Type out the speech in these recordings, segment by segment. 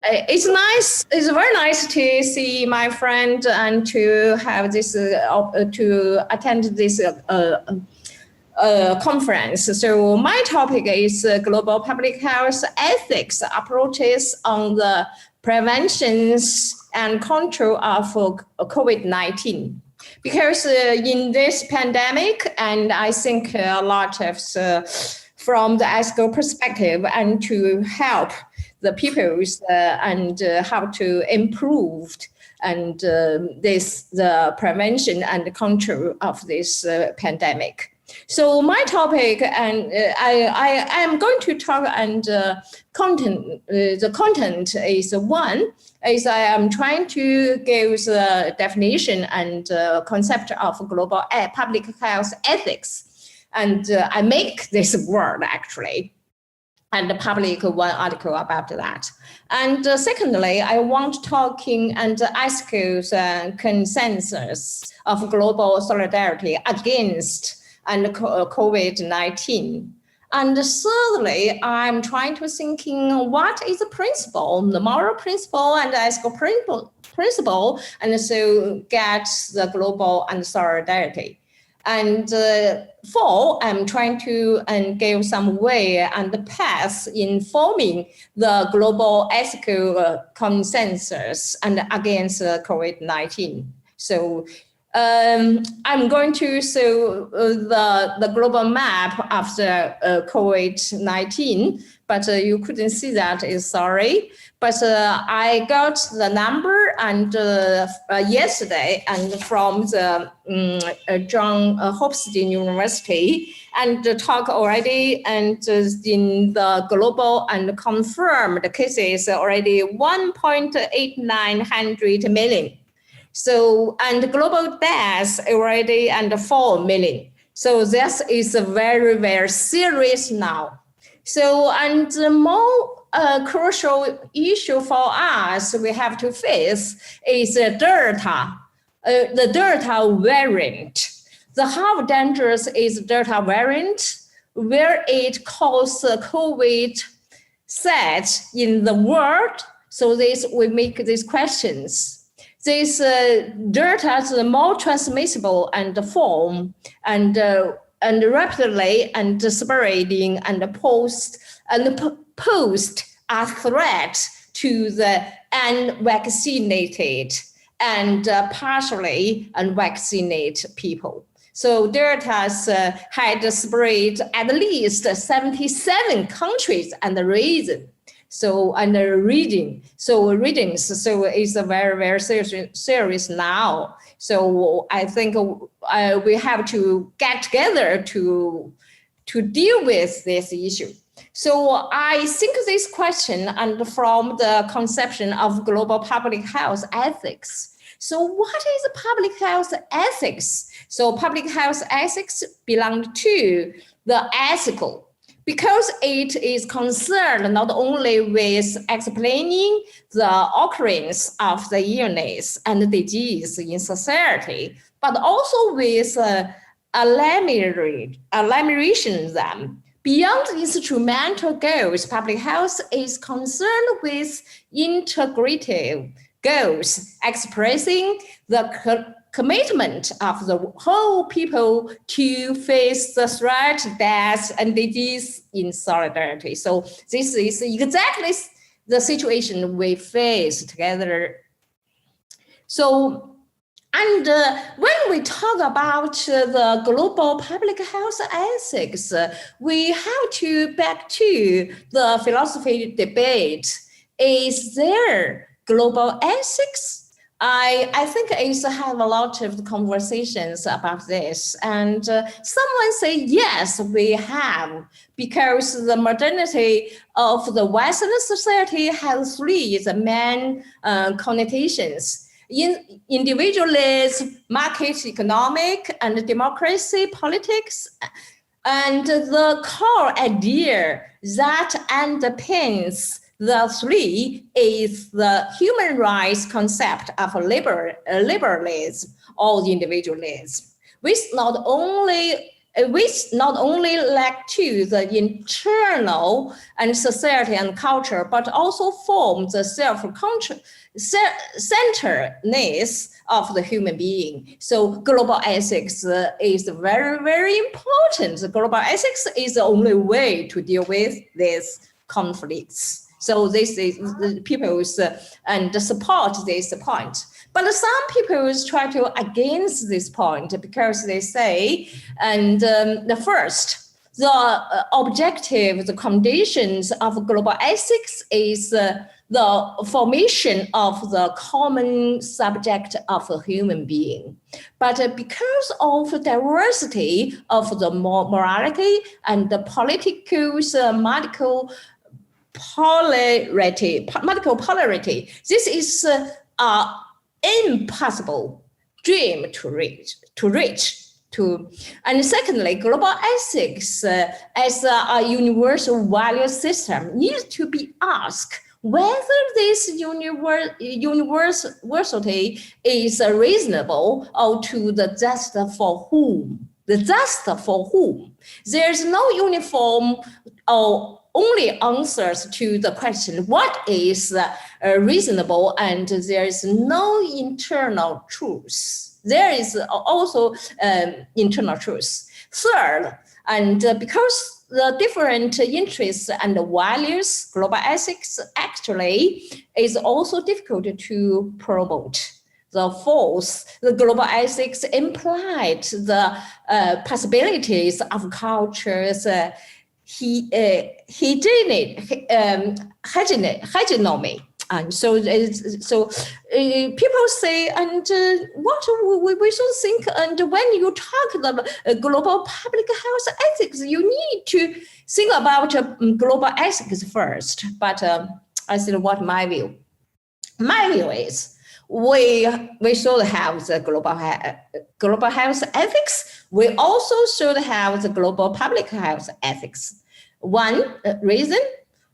It's nice. It's very nice to see my friend and to have this to attend this conference. So my topic is global public health ethics approaches on the preventions and control of COVID-19. Because in this pandemic, and I think a lot of from the ethical perspective and to help the peoples and how to improve and the prevention and control of this pandemic. So my topic, and I am going to talk and content. The content is one. Is I am trying to give the definition and concept of global public health ethics, and I make this word actually, and public one article about that. And secondly, I want talking and ask the consensus of global solidarity against and COVID-19. And thirdly, I'm trying to thinking what is the principle, the moral principle and the ethical principle, and so get the global and solidarity. And four, I'm trying to give some way and path in forming the global ethical consensus and against COVID-19. So I'm going to show the global map after COVID-19, but you couldn't see that, sorry. But I got the number and yesterday and from the John Hopkins University and talk already and in the global and confirmed cases already 1.89 million. So, and global deaths already under 4 million. So this is a very, very serious now. So, and the more crucial issue for us we have to face is the Delta variant. How dangerous is Delta variant, where it causes COVID set in the world? So this we make these questions. This Delta is more transmissible and form and rapidly and spreading and pose a threat to the unvaccinated and partially unvaccinated people. So Delta had spread at least 77 countries and regions. So under reading, so it's a very, very serious now. So I think we have to get together to deal with this issue. So I think this question and from the conception of global public health ethics. So what is public health ethics? So public health ethics belong to the ethical, because it is concerned not only with explaining the occurrence of the illness and disease in society, but also with elimination them. Beyond instrumental goals, public health is concerned with integrative goals, expressing the commitment of the whole people to face the threat, death, and disease in solidarity. So this is exactly the situation we face together. So, and when we talk about the global public health ethics, we have to back to the philosophy debate. Is there global ethics? I think I used to have a lot of conversations about this, and someone say yes, we have, because the modernity of the Western society has three main connotations: individualism, market economic, and democracy politics. And the core idea that underpins the three is the human rights concept of liberalism or individualism, which not only which not only led to the internal and society and culture, but also form the self-centeredness of the human being. So global ethics is very, very important. Global ethics is the only way to deal with these conflicts. So this is the people's and support this point. But some people try to against this point because they say, and the objective, the conditions of global ethics is the formation of the common subject of a human being. But because of the diversity of the morality and the political, medical polarity, this is impossible dream to reach. And secondly, global ethics as a universal value system needs to be asked whether this universality is reasonable or to the just for whom. The just for whom. There's no uniform or only answers to the question, what is reasonable, and there is no internal truth. There is also internal truth. Third, and because the different interests and values, global ethics actually is also difficult to promote. The fourth, the global ethics implied the possibilities of cultures, hegemony. And so people say, and what we should think, and when you talk about global public health ethics, you need to think about global ethics first. But I said, what my view? My view is we should have the global health ethics. We also should have the global public health ethics.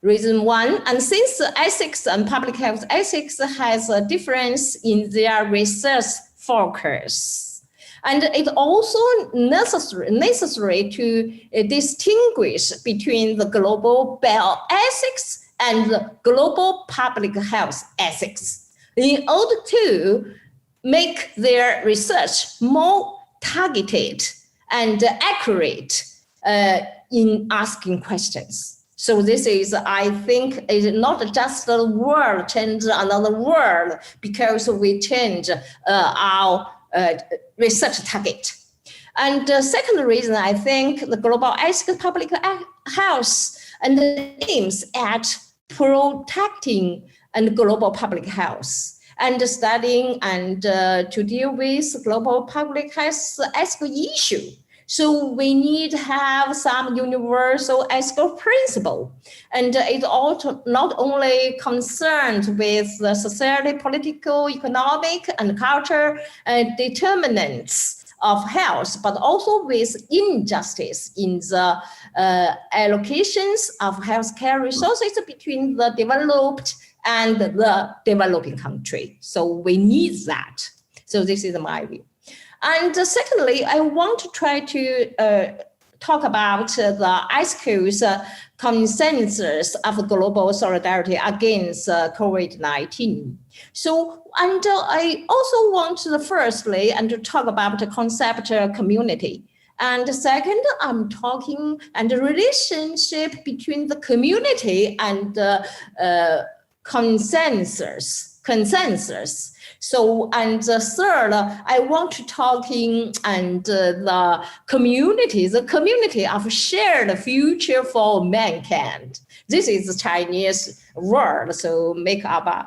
Reason one, and since ethics and public health ethics has a difference in their research focus, and it also necessary to distinguish between the global bioethics and the global public health ethics in order to make their research more targeted and accurate in asking questions. So this is, I think, is not just the world change another world because we change our research target. And the second reason, I think the global ethics public health and aims at protecting and global public health and studying and to deal with global public health ethical issue. So we need to have some universal ethical principle. And it also not only concerned with the society, political, economic, and cultural determinants of health, but also with injustice in the allocations of healthcare resources between the developed and the developing country. So we need that. So this is my view. And secondly, I want to try to talk about the ISCO's consensus of global solidarity against COVID-19. So, and I also want to firstly and to talk about the concept community. And second, I'm talking and the relationship between the community and consensus. So, and the third, I want to talking and the community of shared future for mankind. This is the Chinese word, so make by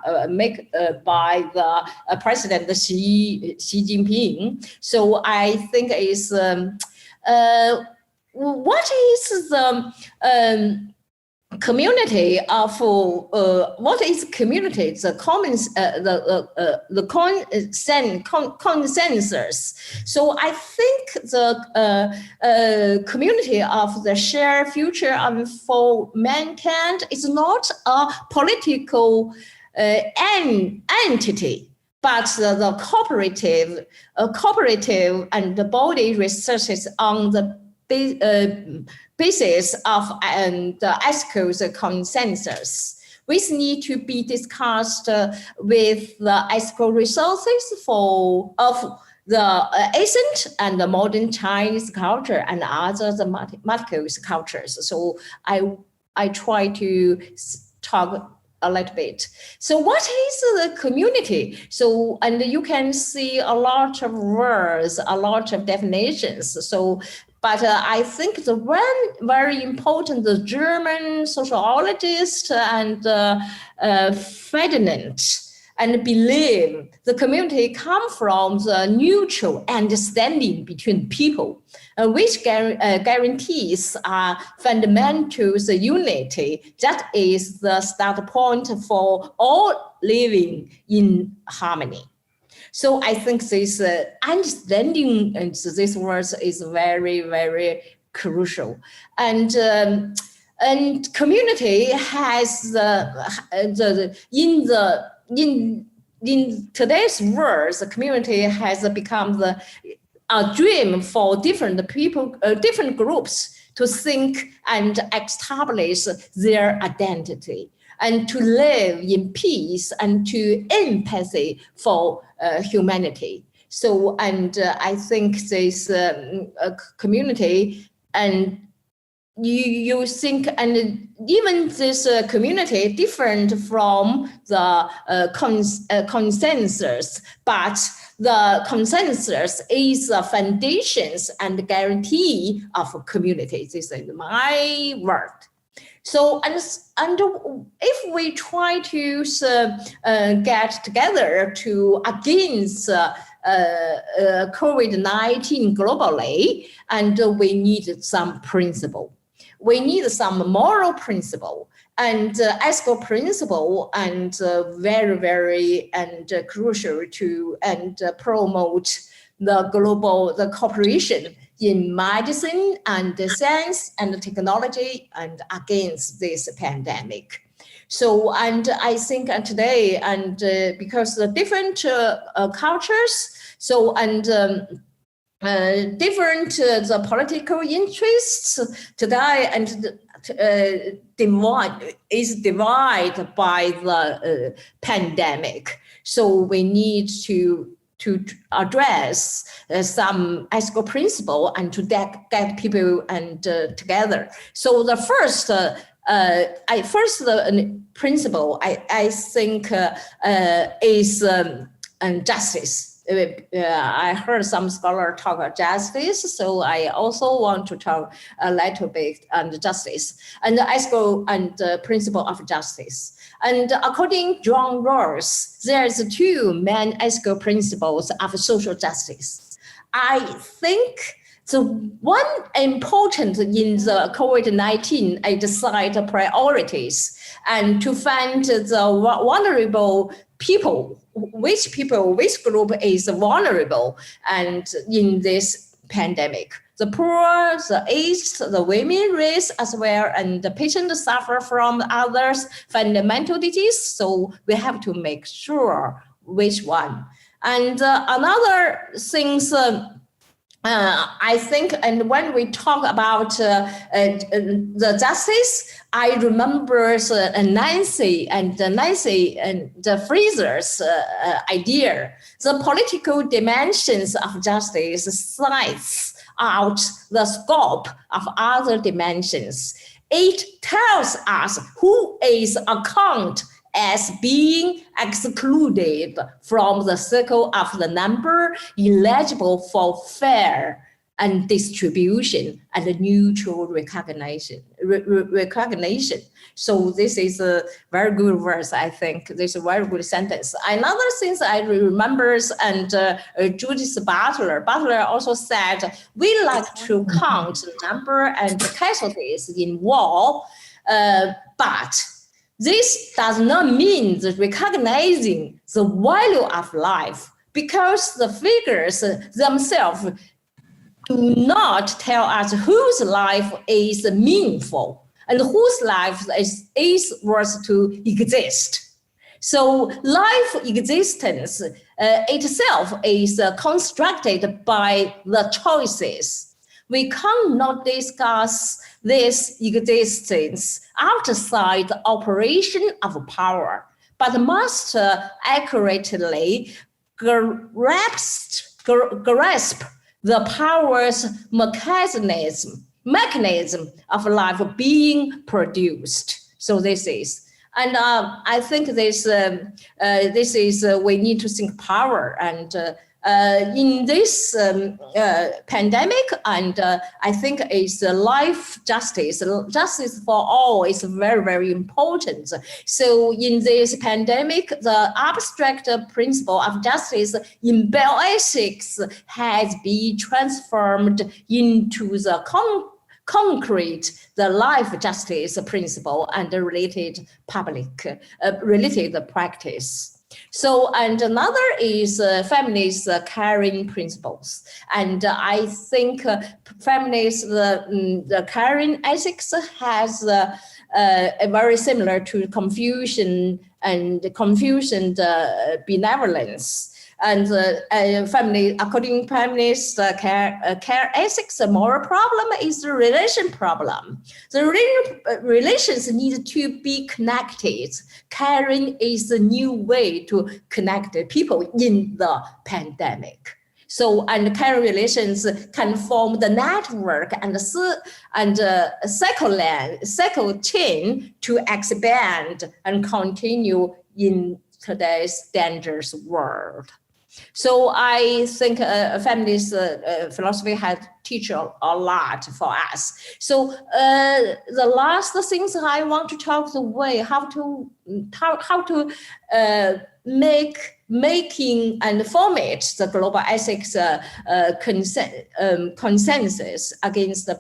the President Xi Jinping. So I think is what is the community of what is community? The consensus. So I think the community of the shared future for mankind is not a political entity, but the cooperative and the body researches on the basis of the ethical consensus, which need to be discussed with the ethical resources of the ancient and the modern Chinese culture and other the multiple cultures. So I try to talk a little bit. So what is the community? So, and you can see a lot of words, a lot of definitions. So, but I think the one very important, the German sociologist and Ferdinand, and believe the community come from the mutual understanding between people, which guarantees fundamental the unity. That is the start point for all living in harmony. So I think this understanding and this words is very, very crucial. And community has in today's world, the community has become a dream for different people, different groups to think and establish their identity and to live in peace and to empathy for humanity. So, and I think this community and you think, and even this community different from the consensus, but the consensus is the foundations and guarantee of a community. This is my word. So, and if we try to get together to against COVID-19 globally, and we need some principle. We need some moral principle and ethical principle, and very, very and crucial to promote the cooperation in medicine and science and technology and against this pandemic. So, and I think today, and because the different cultures, so and different the political interests today and divided by the pandemic. So we need to address some ethical principle and to get people and together. So the first principle I think is justice. I heard some scholars talk about justice, so I also want to talk a little bit on justice and the ethical and principle of justice. And according to John Rawls, there's two main ethical principles of social justice. I think the one important in the COVID-19 is decide priorities and to find the vulnerable people, which group is vulnerable and in this pandemic. The poor, the aged, the women race as well, and the patients suffer from others' fundamental disease. So we have to make sure which one. And another things, I think, and when we talk about the justice, I remember Nancy and the Fraser's idea. The political dimensions of justice slides out the scope of other dimensions. It tells us who is accounted as being excluded from the circle of the number eligible for fair and distribution and neutral recognition. So this is a very good verse, I think. This is a very good sentence. Another thing I remember, and Judith Butler also said, we like to count the number and the casualties in war, but this does not mean that recognizing the value of life, because the figures themselves do not tell us whose life is meaningful and whose life is worth to exist. So life existence itself is constructed by the choices We cannot discuss this existence outside the operation of power, but must accurately grasp the power's mechanism of life being produced. So this is. And I think this is we need to think power, and in this pandemic, and I think it's life justice for all is very, very important. So in this pandemic, the abstract principle of justice in bioethics has been transformed into the concrete, the life justice principle and the related practice. So, and another is feminist caring principles. And I think feminist, the caring ethics has very similar to Confucian benevolence. And according to feminist care ethics, the moral problem is the relation problem. The relations need to be connected. Caring is the new way to connect people in the pandemic. So, and caring relations can form the network and cycle chain to expand and continue in today's dangerous world. So I think feminist philosophy has teach a lot for us. So the last things I want to talk the way how to making and format the global ethics consensus against the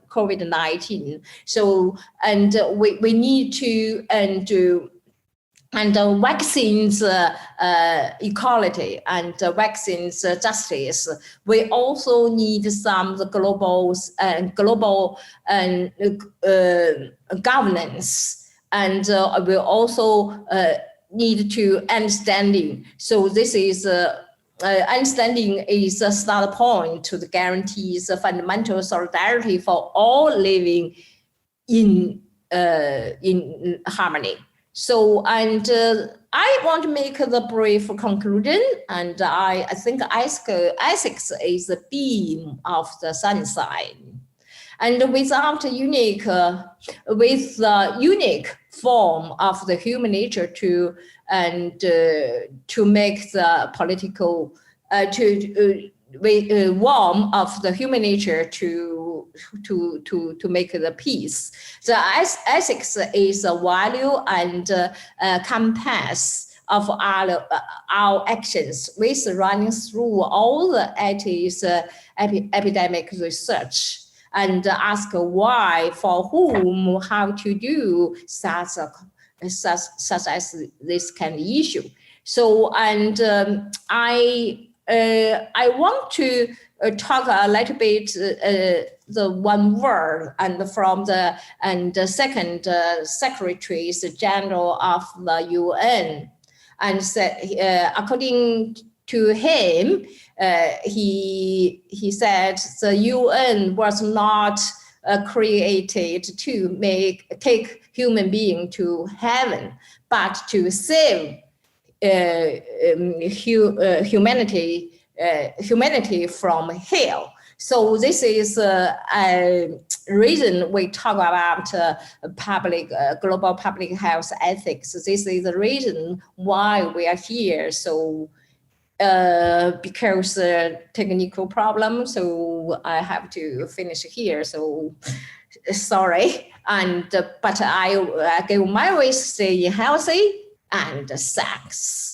COVID-19. So and we need to and vaccines equality and vaccines justice. We also need some global governance, and we also need to understanding. So this is understanding is a start point to the guarantees of fundamental solidarity for all living in harmony. So, and I want to make the brief conclusion, and I think ethics is the beam of the sunshine, and without unique form of the human nature to make the political warm of the human nature to make the peace. The ethics is a value and compass of our actions, with running through all the ethics epidemic research, and ask why, for whom, how to do such as this kind of issue. So, and I want to talk a little bit the one word and from the second Secretary General of the UN, and said according to him, he said the UN was not created to take human being to heaven, but to save humanity from hell. So this is a reason we talk about global public health ethics. This is the reason why we are here. So because technical problem, so I have to finish here. So sorry, and but I give my wish stay healthy and thanks.